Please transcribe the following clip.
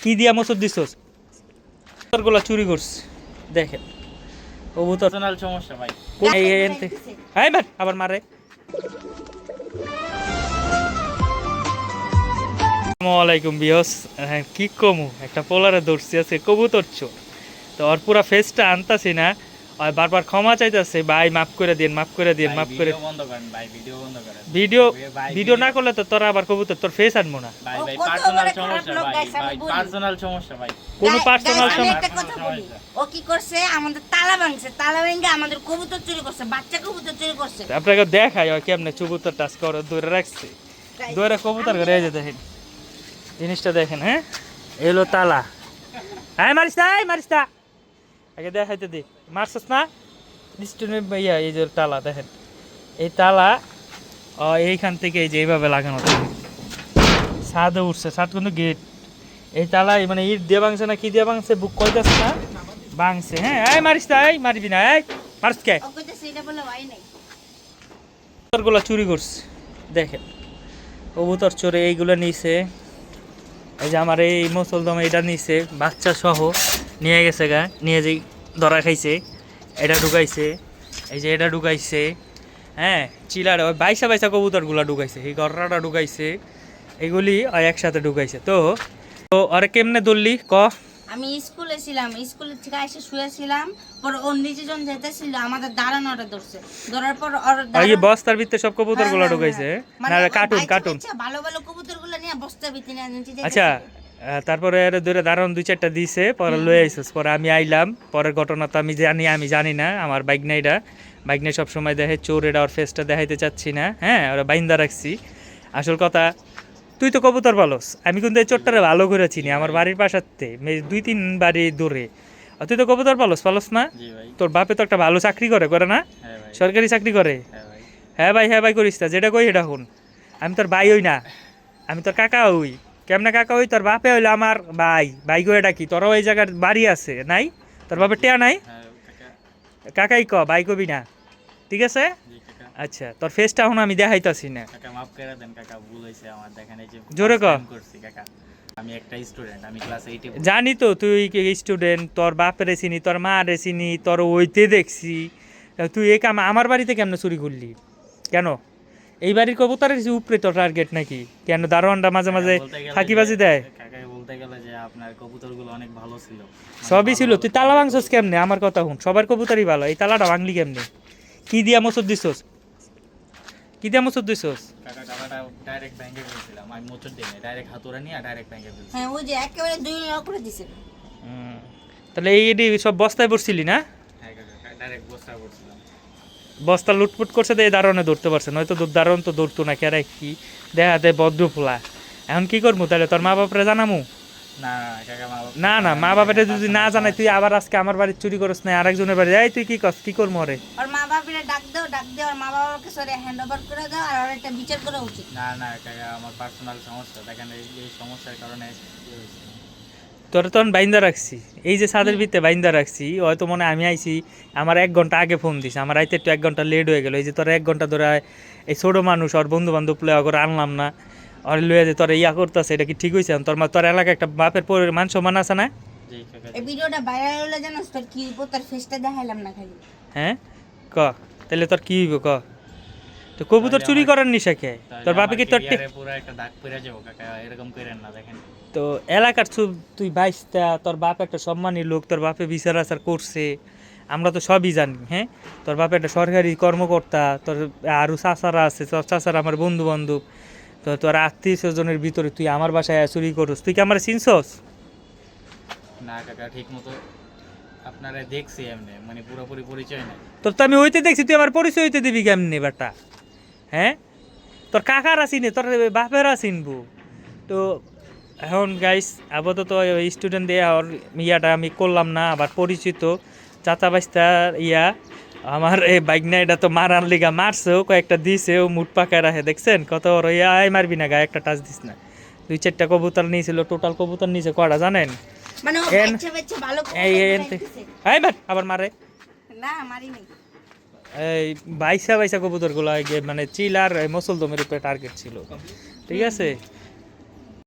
কি দিয়া মসুর দিছস? কবুতরগুলো চুরি করছে দেখেন। কবুতর পার্সোনাল সমস্যা ভাই। এই ভাই আবার মারে। আসসালামু আলাইকুম বিয়স। কি কমু একটা পোলারে ধরছি আছে কবুতর চোর। তো ওর পুরা ফেসটা আনতাছি না, আর বারবার ক্ষমা চাইতেছে, ভাই মাফ করে দিন, মাফ করে দিন, মাফ করে। ভিডিও বন্ধ করেন ভাই, ভিডিও বন্ধ করেন। ভিডিও না করলে তো তোরা আবার কবুতর তোর ফেস আনবো না। ভাই ভাই পার্সোনাল সমস্যা ভাই, ভাই পার্সোনাল সমস্যা ভাই। কোন পার্সোনাল আমি একটা কথা বলি, ও কি করছে আমাদের তালা ভাঙছে, তালা ভেঙে আমাদের কবুতর চুরি করছে, বাচ্চা কবুতর চুরি করছে। আপনাকে দেখাই ওই কেমনে কবুতর টাচ করে ধরে রাখছে, ধরে কবুতর করে এই যে দেখেন জিনিসটা দেখেন। হ্যাঁ এলো তালা। হ্যাঁ মারিস না, মারিস না, আগে দেখাইতে দি। মারছস না ডিস্টনে ভাইয়া, এই যে তালা দেখেন, এই তালা এইখান থেকে এই যে এইভাবে লাগানো থাকে, ছাদে উঠছে, ছাদ কিন্তু গেট। এই তালা মানে ইট দিয়ে ভাঙছে না কি দিয়ে ভাঙছে বুক কইতাছে না, ভাঙছে। হ্যাঁ এই মারিস না, এই মারবি না, এই মারস কে? ও কইতাছে এটা বলে হয় নাই, কবুতরগুলো চুরি করছে দেখেন। কবুতর চোরে এইগুলো নিছে, এই যে আমার এই মুসলদম এটা নিছে বাচ্চা সহ নিয়ে গেছে গা, নিয়ে যে ধরা খাইছে, এটা ঢুকাইছে, এই যে এটা ঢুকাইছে। হ্যাঁ চিলার ওই বাইসা বাইসা কবুতরগুলো ঢুকাইছে, এই গররাটা ঢুকাইছে, এগুলি একসাথে ঢুকাইছে। তো তো আরে কেমনে ধরলি ক? আমি স্কুলে ছিলাম, স্কুল থেকে এসে শুয়েছিলাম, পর ওর নিচে জন যেতেছিল আমাদের দাঁড়ানোটা ধরছে, ধরার পর ওর এই বস্তার ভিতরে সব কবুতরগুলো ঢুকাইছে না? কার্টুন কার্টুন ভালো ভালো কবুতরগুলো নিয়ে বস্তার ভিতরে নিয়ে আচ্ছা। তারপরে ধরে দাঁড়ান দুই চারটা দিছে, পরে লয়ে আইসস, পরে আমি আইলাম। পরের ঘটনা তো আমি জানি না। আমার বাইক নাই সবসময় দেখে চোর, এটা ওর ফেসটা দেখাইতে চাচ্ছি না। হ্যাঁ ওরা বাইন্দা রাখছি। আসল কথা তুই তো কবুতর পালস, আমি কিন্তু এই চোরটারে ভালো করে চিনি, আমার বাড়ির পাশাতে 2-3 বাড়ি দূরে। তুই তো কবুতর পালস না? তোর বাপে তো একটা ভালো চাকরি করে না? সরকারি চাকরি করে। হ্যাঁ ভাই করিস না, যেটা কই এটা শুন। আমি তোর ভাই হই না, আমি তোর কাকা হই। কেমনে কাকা হই? তোর বাপে হইলো আমার ভাই করে ডাকি। তোরও এই জায়গার বাড়ি আছে নাই? তোর বাপের টেয়া নাই? কাকাই ক, ভাই কবি না, ঠিক আছে? আচ্ছা তোর ফেসটা এখন আমি দেখাইতাছি না। কাকা মাফ করে দেন কাকা, ভুল হইছে আমার, দেখেন এই যে জোরে ক। করছি কাকা, আমি একটা স্টুডেন্ট, আমি ক্লাস 8 এ। জানি তো তুই স্টুডেন্ট, তোর বাপের চিনি, তোর মা রে চিনি, তোর ওইতে দেখছি। তুই এই কাম আমার বাড়িতে কেমনে চুরি করলি? কেন এই বাড়ির কবুতরের উপরে তোর টার্গেট নাকি? কেন দারোয়ানটা মাঝে মাঝে ফাঁকিবাজি দেয়? কাকা বলতে গেলে যে আপনার কবুতরগুলো অনেক ভালো ছিল। সবই ছিল, তুই তালা ভাঙছস কেমনে? আমার কথা শুন, সবার কবুতরই ভালো, এই তালাটা ভাঙলি কেমনে? কি দিয়া মসুর দিছস? কি দিয়া মসুর দিছস? কাকা টাকাটা ডাইরেক্ট ব্যাংকে ফেলছিলাম, আমি মোচর দিই না, ডাইরেক্ট হাতুড়া নিয়ে ডাইরেক্ট ব্যাংকে ফেলছি। হ্যাঁ ওই যে একেবারে 2 লাখ করে দিছে। তাহলে এই সব বস্তায় পড়ছিলি না? হ্যাঁ কাকা ডাইরেক্ট বস্তা করছিলাম। বস্তা লুটপুট করছে তো এই দারণে ধরতে পারছে, নয়তো দারণ তো ধরতো না। কেরা কি দেখাতে বদ্ধ ফোলা। এখন কি করবো তাহলে? তোর মা বাপরে জানামু? না কাকা না মা বাবারে যদি না জানাই, তুই আবার আজকে আমার বাড়ি চুরি করস না আরেকজনের বাড়ি, এই তুই কি করস? কি করবো রে? ওর মা বাবারে ডাক দে, ওর মা বাবাকে সরে হ্যান্ড ওভার করে দাও, আর ওর একটা বিচার করা উচিত। না কাকা আমার পার্সোনাল সমস্যা, দেখেন এই সমস্যার কারণে কি হয়েছে। তোরা তখন বাইন্দা রাখছি, এই যে ছাদের ভিতরে বাইন্দা রাখছি, হয়তো মনে হয় আমি আইছি আমার 1 ঘন্টা আগে ফোন দিস, আমার আইতে একটু 1 ঘন্টা লেট হয়ে গেল। এই যে তোরা 1 ঘন্টা ধরে এই ছোটো মানুষ ওর বন্ধু বান্ধব লয়া করে আনলাম না, আর লইয়া যে তোরা ইয়া করতেছে, এটা কি ঠিক হয়েছে? তোর এলাকায় একটা বাপের মান সম্মান আছে না? জি কাকা। এই ভিডিওটা ভাইরাল হলে জানোস তোর কি হইব, তার ফেসটা দেখাইলাম না খালি। হ্যাঁ ক, তাহলে তোর কি হইব ক? তো কবুতর চুরি করার নিশা কে? তোর বাপে কি তোর পুরো একটা দাগ পড়ে যাবো কাকা, এরকম করেন না দেখেন। তো এলাকার তুই বাইসটা, তোর বাপ একটা সম্মানী লোক, তোর বাপে বিচার আচার করছে, আমরা তো সবই জানি। হ্যাঁ তোর বাপে একটা সরকারি কর্মকর্তা, তোর আরও চাচারা আছে, তোর চাচারা আমার বন্ধু বান্ধব, তো তোর আত্মীয় স্বজনের ভিতরে তুই আমার বাসায় চুরি করস, তুই কি আমার চিনছস? না কাকা ঠিক মতো আপনারা দেখছি এমনি, মানে পুরোপুরি পরিচয় নাই। তোর তো আমি হইতে দেখছি, তুই আমার পরিচয় হইতে দিবি কেমনি বেটা? হ্যাঁ তোর কাকারা চিনে, তোর বাপেরা চিনবো। তো এখন গাইস আপাতত স্টুডেন্ট দিয়ে ওর ইয়াটা আমি করলাম না, আবার পরিচিত চাচা বাইস্তার ইয়া আমার এই বাইক না, এটা তো মারার লিগা মারছেও, কয়েকটা দিছেও, মুঠ পাকায় রাখে, দেখছেন কত ওর ইয়াই মারবি না, গায়ে একটা টাচ দিস না। 2-4টা কবুতর নিয়েছিল, টোটাল কবুতর নিয়েছে কয়টা জানেন? মানে ও বাচ্চা ভালো করে এই ভাই আবার মারে। না মারি নাই, এই বাইসা কবুতরগুলো মানে চিল আর মুসলদমের উপরে টার্গেট ছিল, ঠিক আছে?